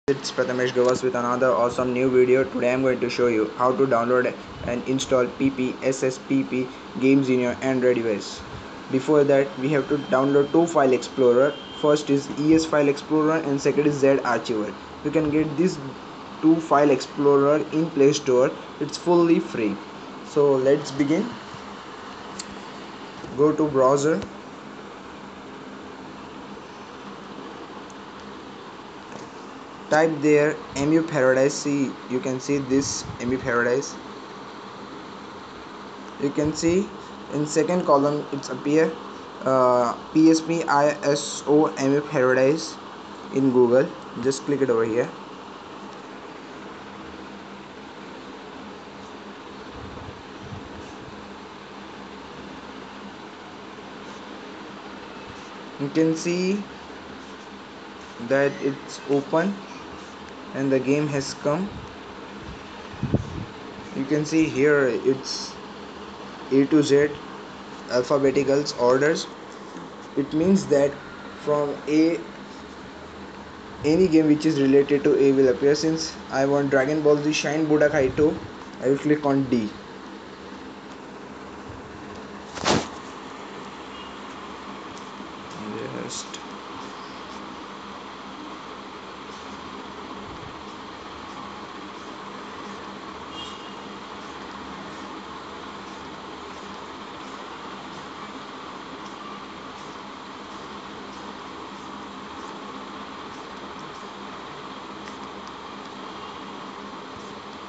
It's Prathamesh Gavas with another awesome new video. Today I'm going to show you how to download and install PPSSPP games in your Android device. Before that, we have to download two file explorer. First is ES File Explorer and second is Z Archiver. You can get these two file explorer in Play Store. It's fully free. So let's begin. Go to browser. Type there MU Paradise. See, you can see this MU Paradise. You can see in second column it's appear PSP ISO MU Paradise in Google. Just click it over here. You can see that it's open and the game has come. You can see here it's A to Z alphabetical orders. It means that from A, any game which is related to A will appear. Since I want Dragon Ball Z Shine Budokai 2, I will click on D. Just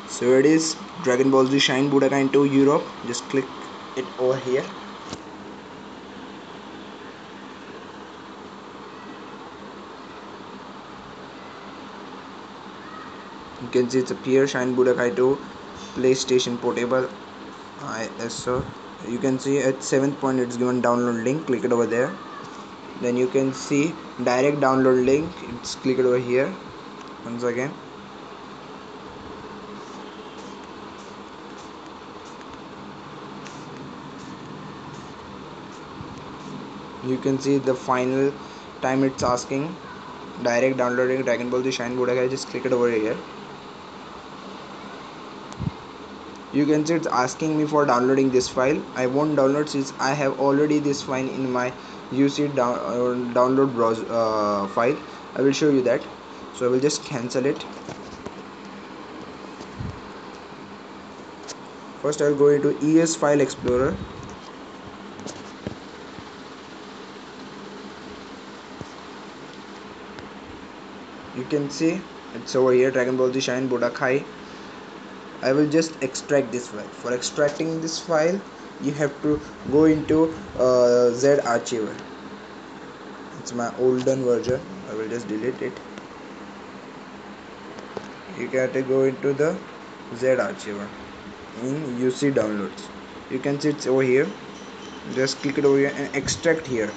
so it is Dragon Ball Z Shine Budokai 2 Europe. Just click it over here. You can see it's appear Shine Budokai 2 PlayStation Portable ISO. You can see at 7th point it's given download link. Click it over there. Then you can see direct download link. It's click it over here. Once again. You can see the final time it's asking direct downloading Dragon Ball Z Shine Budokai. Just click it over here. You can see it's asking me for downloading this file. I won't download since I have already this file in my download browser file. I will show you that. So I will just cancel it. First I will go into ES File Explorer. You can see it's over here, Dragon Ball Z Shine Budokai. I will just extract this file. For extracting this file, you have to go into Z Archiver. It's my olden version. I will just delete it. You got to go into the Z Archiver in UC Downloads. You can see it's over here. Just click it over here and extract here.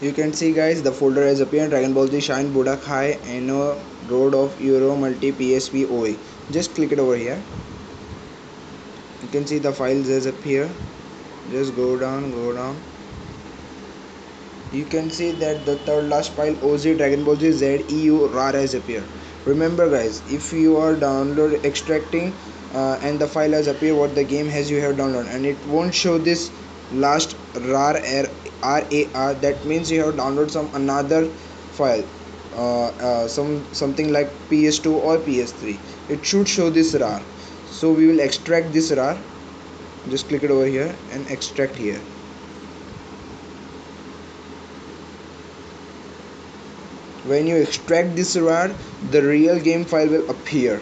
You can see guys, the folder has appeared: Dragon Ball Z Shine Budak High and Road of Euro Multi PSP OA. Just click it over here. You can see the files has appear. Just go down, go down. You can see that the third last file OZ Dragon Ball Z ZEU RAR has appeared. Remember guys, if you are download extracting and the file has appeared what the game has you have downloaded, and it won't show this last RAR RAR, that means you have downloaded some another file, something like PS2 or PS3. It should show this RAR. So we will extract this RAR. Just click it over here and extract here. When you extract this RAR, the real game file will appear.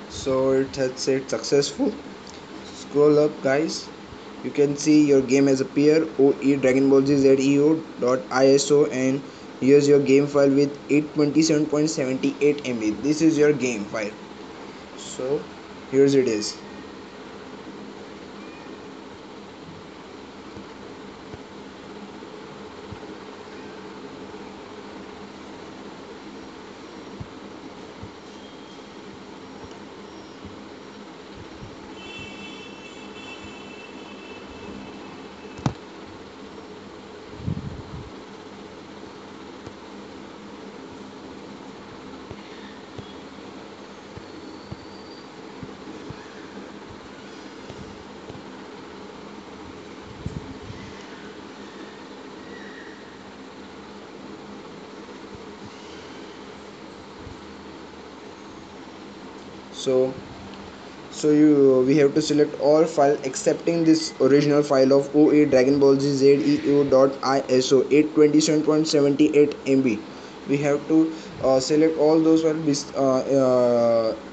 So it has said successful. Scroll up guys. You can see your game has appeared: OE Dragon Ball Z ZEO.ISO, and here's your game file with 827.78 MB. This is your game file. So here's it is. So we have to select all file excepting this original file of OE Dragon Ball Z ZEU.ISO 827.78 MB. we have to select all those files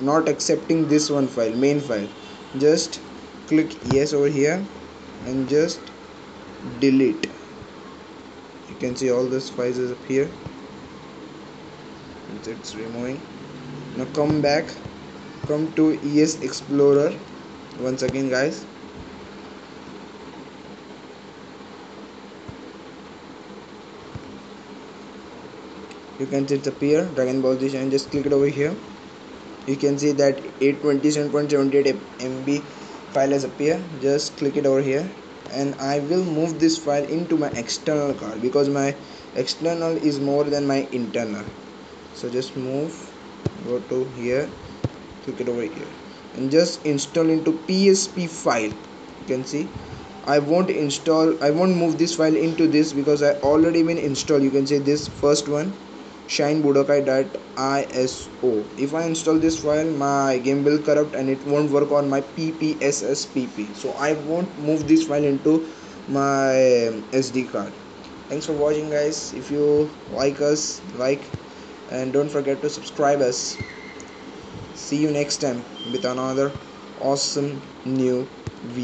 not accepting this one file, main file. Just click yes over here and just delete. You can see all those files is up here. It's removing. Now come back, come to ES Explorer once again, guys. You can see it's appear Dragon Ball Z, and just click it over here. You can see that 827.78 MB file has appeared. Just click it over here, and I will move this file into my external card because my external is more than my internal. So just move, go to here, click it over here, and just install into PSP file. You can see I won't move this file into this because I already been installed. You can see this first one, Shine Budokai.iso. If I install this file, my game will corrupt and it won't work on my PPSSPP. So I won't move this file into my SD card. Thanks for watching, guys. If you like us, like, and don't forget to subscribe us. See you next time with another awesome new video.